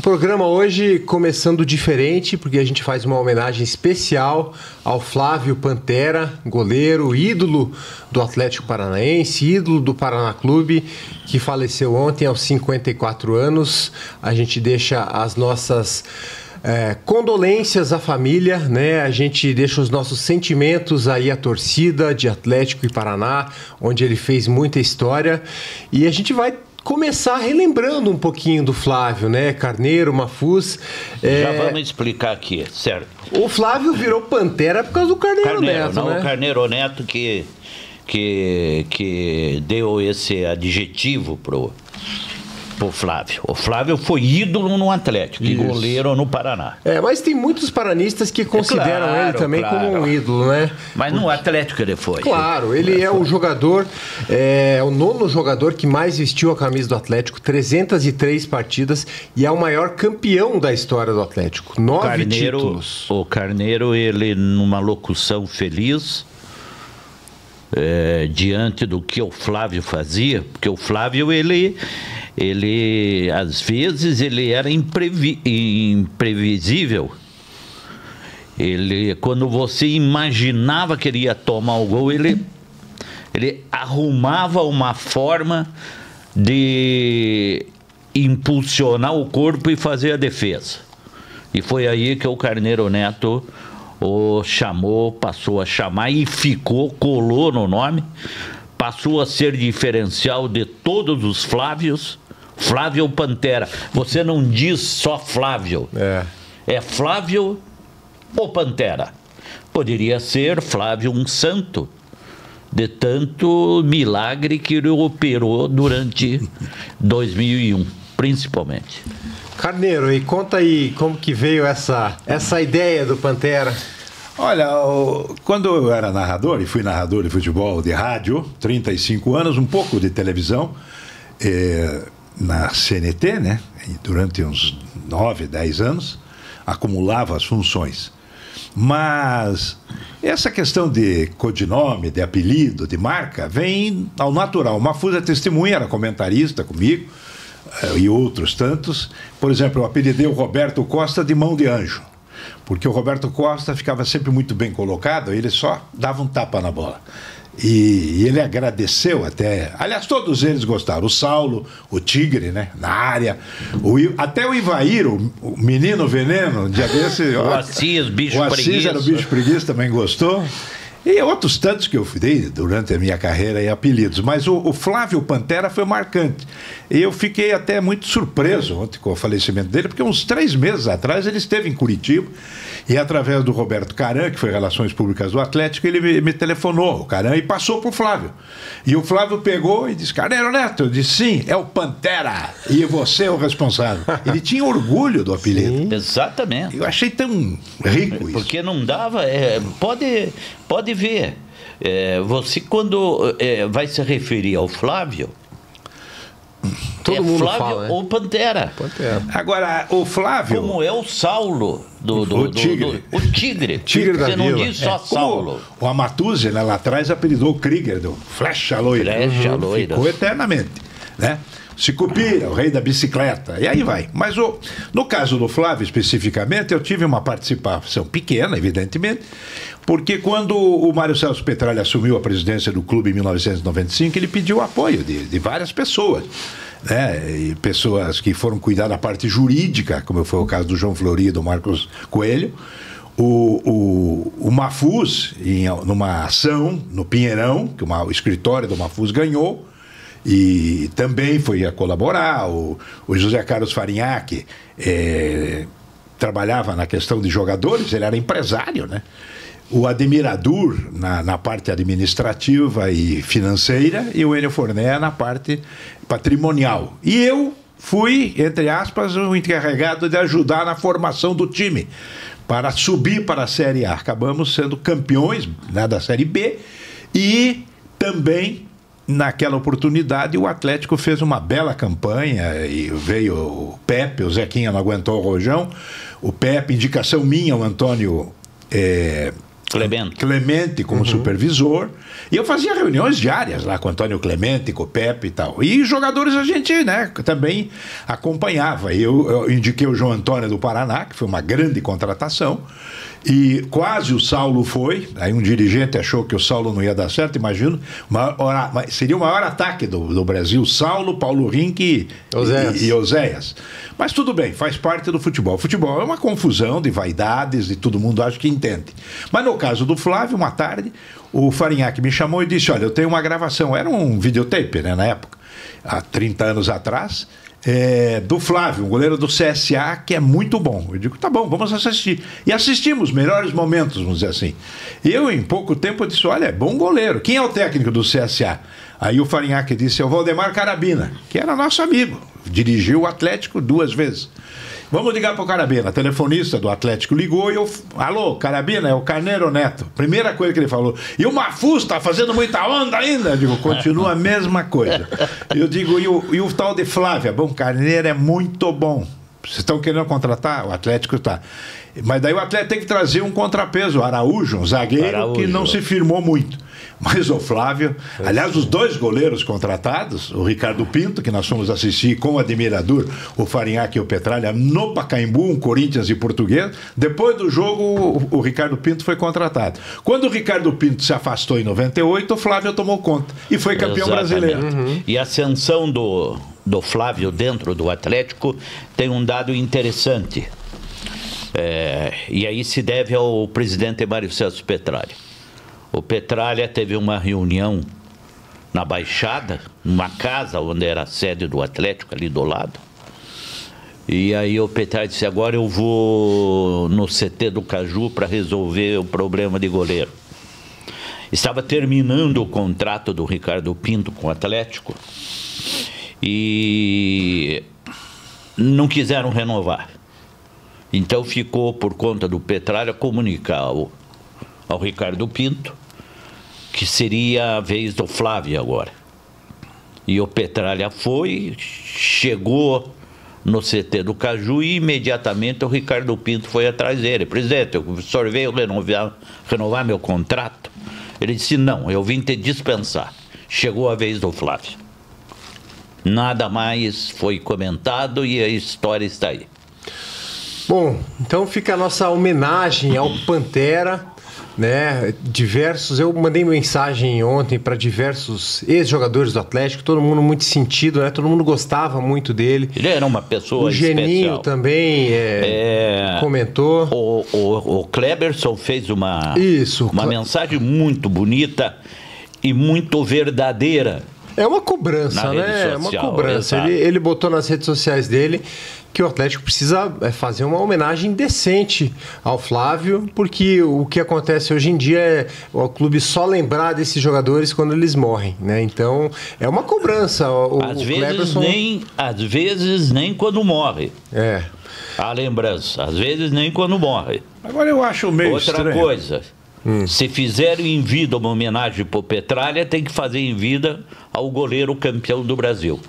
programa hoje começando diferente, porque a gente faz uma homenagem especial ao Flávio Pantera, goleiro, ídolo do Atlético Paranaense, ídolo do Paraná Clube, que faleceu ontem aos 54 anos. A gente deixa as nossas condolências à família, né? A gente deixa os nossos sentimentos aí à torcida de Atlético e Paraná, onde ele fez muita história. E a gente vai começar relembrando um pouquinho do Flávio, né? Carneiro, Mafuz. Já vamos explicar aqui, certo? O Flávio virou Pantera por causa do Carneiro Neto, não, né? O Carneiro Neto que deu esse adjetivo pro Flávio. O Flávio foi ídolo no Atlético e goleiro no Paraná. Mas tem muitos paranistas que consideram ele também como um ídolo, né? Mas no Atlético ele foi. Claro, ele é o jogador, o nono jogador que mais vestiu a camisa do Atlético, 303 partidas, e é o maior campeão da história do Atlético, 9 títulos. O Carneiro, ele numa locução feliz, diante do que o Flávio fazia, porque o Flávio, ele às vezes ele era imprevisível. Quando você imaginava que ele ia tomar o gol, ele arrumava uma forma de impulsionar o corpo e fazer a defesa. E foi aí que o Carneiro Neto o chamou, passou a chamar e colou no nome, passou a ser diferencial de todos os Flávios. Flávio Pantera. Você não diz só Flávio. É Flávio ou Pantera. Poderia ser Flávio um santo, de tanto milagre que ele operou durante 2001, principalmente. Carneiro, e conta aí como que veio essa ideia do Pantera. Olha, quando eu era narrador, e fui narrador de futebol de rádio, 35 anos, um pouco de televisão, na CNT, né? Durante uns 9, 10 anos, acumulava as funções. Mas essa questão de codinome, de apelido, de marca, vem ao natural. O Mafuz é testemunha, era comentarista comigo, e outros tantos. Por exemplo, eu apelidei o Roberto Costa de Mão de Anjo, porque o Roberto Costa ficava sempre muito bem colocado, ele só dava um tapa na bola. E ele agradeceu até. Aliás, todos eles gostaram. O Saulo, o Tigre, né? Na área. Até o Ivair, o menino veneno, um dia desse. O Assis, bicho preguiça. O Assis era o bicho preguiça, também gostou. E outros tantos que eu dei durante a minha carreira e apelidos. Mas o Flávio Pantera foi marcante. E eu fiquei até muito surpreso ontem com o falecimento dele, porque uns 3 meses atrás ele esteve em Curitiba e através do Roberto Caran, que foi Relações Públicas do Atlético, ele me telefonou, o Caran, e passou para o Flávio. E o Flávio pegou e disse: Carneiro Neto, eu disse: sim, é o Pantera e você é o responsável. Ele tinha orgulho do apelido. Sim. Exatamente. Eu achei tão rico isso. Porque não dava, pode ver, você quando vai se referir ao Flávio, todo mundo Flávio fala, né? ou Pantera. Agora, o Flávio... Como é o Saulo o Tigre. O Tigre. Tigre da Você não Vila. diz só Saulo. O Amatuzzi, né, lá atrás, apelidou o Krieger do Flecha Loira. Flecha Loira. Ficou eternamente, né? Sicupira, o rei da bicicleta, e aí vai. Mas no caso do Flávio, especificamente, eu tive uma participação pequena, evidentemente, porque quando o Mário Celso Petralha assumiu a presidência do clube em 1995, ele pediu apoio de várias pessoas, né? E pessoas que foram cuidar da parte jurídica, como foi o caso do João Flori e do Marcos Coelho. O Mafuz, numa ação no Pinheirão, que o escritório do Mafuz ganhou, e também foi a colaborar. O José Carlos Farinhaque trabalhava na questão de jogadores, ele era empresário, né? O Ademir Adur na parte administrativa e financeira, e o Enio Forné na parte patrimonial. E eu fui, entre aspas, o encarregado de ajudar na formação do time para subir para a Série A. Acabamos sendo campeões, né, da Série B, e também naquela oportunidade o Atlético fez uma bela campanha e veio o Pepe, o Zequinha não aguentou o rojão, o Pepe, indicação minha, o Antônio Clemente como supervisor. E eu fazia reuniões diárias lá com o Antônio Clemente, com o Pepe e tal. E jogadores a gente, né, também acompanhava. Eu indiquei o João Antônio do Paraná, que foi uma grande contratação. E quase o Saulo foi. Aí um dirigente achou que o Saulo não ia dar certo, imagino. Seria o maior ataque do Brasil: Saulo, Paulo Rink e Oséias. Mas tudo bem, faz parte do futebol. Futebol é uma confusão de vaidades e todo mundo acha que entende. Mas no caso do Flávio, uma tarde, o Farinhaque me chamou e disse: olha, eu tenho uma gravação. Era um videotape, né, na época, há 30 anos atrás. Do Flávio, um goleiro do CSA, que é muito bom. Eu digo, tá bom, vamos assistir. E assistimos, melhores momentos, vamos dizer assim. Eu, em pouco tempo, disse, olha, é bom goleiro. Quem é o técnico do CSA? Aí o Farinhaque disse, é o Valdemar Carabina, que era nosso amigo. Dirigiu o Atlético 2 vezes. Vamos ligar para o Carabina. A telefonista do Atlético ligou e eu... Alô, Carabina, é o Carneiro Neto. Primeira coisa que ele falou. E o Mafuz está fazendo muita onda ainda? Eu digo, continua a mesma coisa. Eu digo, e o tal de Flávia? Bom, Carneiro é muito bom. Vocês estão querendo contratar? O Atlético está. Mas daí o Atlético tem que trazer um contrapeso, Araújo, um zagueiro que não se firmou muito. Mas o Flávio, aliás, os dois goleiros contratados, o Ricardo Pinto, que nós fomos assistir com o admirador, o Farinhaque e o Petralha, no Pacaembu, um Corinthians e Português. Depois do jogo, o Ricardo Pinto foi contratado. Quando o Ricardo Pinto se afastou em 98, o Flávio tomou conta e foi campeão brasileiro. E a ascensão do Flávio dentro do Atlético tem um dado interessante. E aí se deve ao presidente Mário Celso Petralha. O Petralha teve uma reunião na Baixada, numa casa onde era a sede do Atlético, ali do lado. E aí o Petralha disse, agora eu vou no CT do Caju para resolver o problema de goleiro. Estava terminando o contrato do Ricardo Pinto com o Atlético e não quiseram renovar. Então ficou, por conta do Petralha, comunicar ao Ricardo Pinto que seria a vez do Flávio agora. E o Petralha foi, chegou no CT do Caju e imediatamente o Ricardo Pinto foi atrás dele. Presidente, o senhor veio renovar meu contrato? Ele disse, não, eu vim te dispensar. Chegou a vez do Flávio. Nada mais foi comentado e a história está aí. Bom, então fica a nossa homenagem ao Pantera, né? Eu mandei mensagem ontem para diversos ex-jogadores do Atlético, todo mundo muito sentido, né? Todo mundo gostava muito dele. Ele era uma pessoa especial. O Geninho também comentou. O Kleberson fez uma mensagem muito bonita e muito verdadeira. É uma cobrança, né? É uma cobrança. Ele botou nas redes sociais dele que o Atlético precisa fazer uma homenagem decente ao Flávio, porque o que acontece hoje em dia é o clube só lembrar desses jogadores quando eles morrem, né? Então, é uma cobrança. Às vezes nem quando morre. A lembrança. Às vezes nem quando morre. Agora eu acho meio estranho. Outra coisa. Se fizerem em vida uma homenagem para o Petralha, tem que fazer em vida ao goleiro campeão do Brasil.